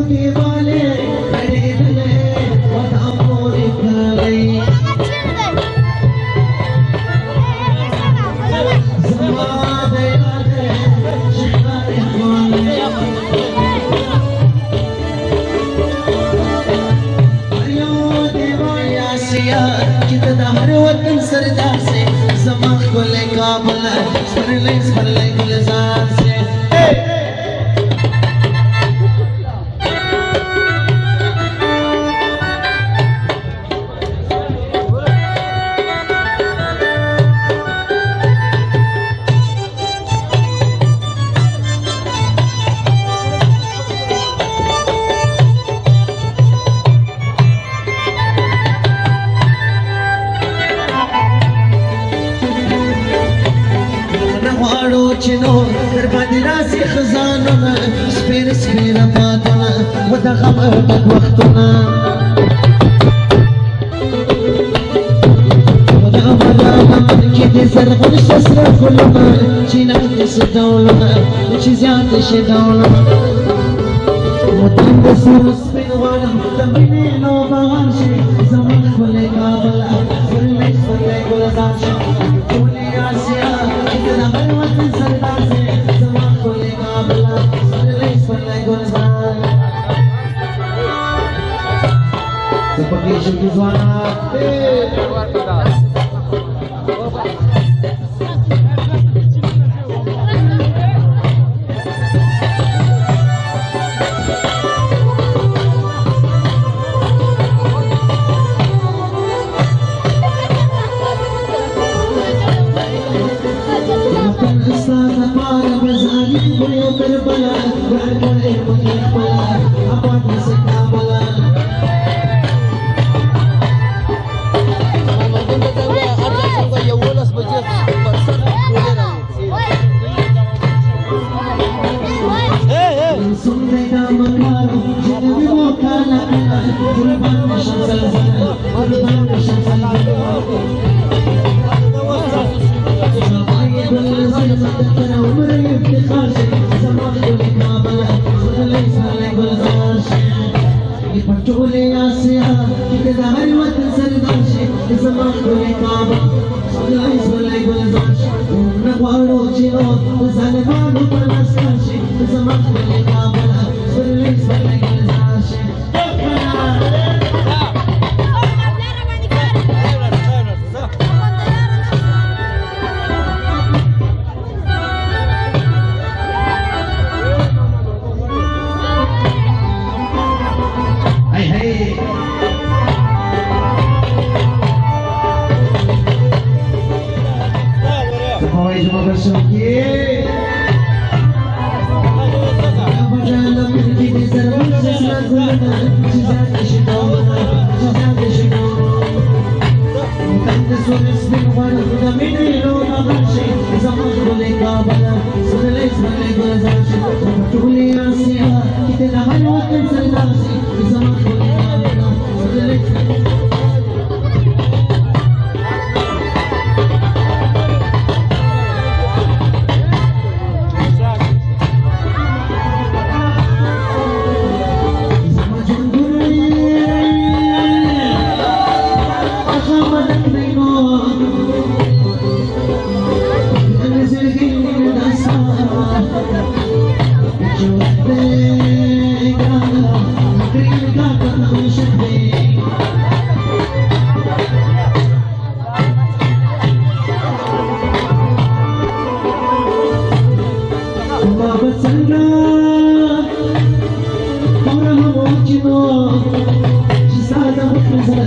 دیواله کړېدلې ودا پورې کړې زما د یاد شکر چې د هر وطن سردار سے زما ګل کابل سپرلې ګلزار سے چنو در باندې راسي خزانونه سپیر سپیر پاتونه ودا خبر د وختونه ودا کې دې زرغون شسر خلونه چې نه دې سدولونه چې زیات شي دولونه متن د سر سپین والا د مینې نو بغان شي زمون خپل کابل ورلې سپلې ګلزار شي ټولې آسیا چې د هر وطن سردار سے زمان خپل کابل ورلې سپلې ګلزار سپکې شي ځوانا Berbala, berkali mengimpala, apa bisa kabala? Sungai nama karu, jadi buka lana, kurban masyarakat, kurban masyarakat. پټولې آسیا چې د هر وطن سردار شي زما ګل کعبه سولای سولای ګلزار شي نه غواړو چې نو ظالمانو پر لاس شي زما ګل کعبه سولای سولای ګلزار شي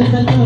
Just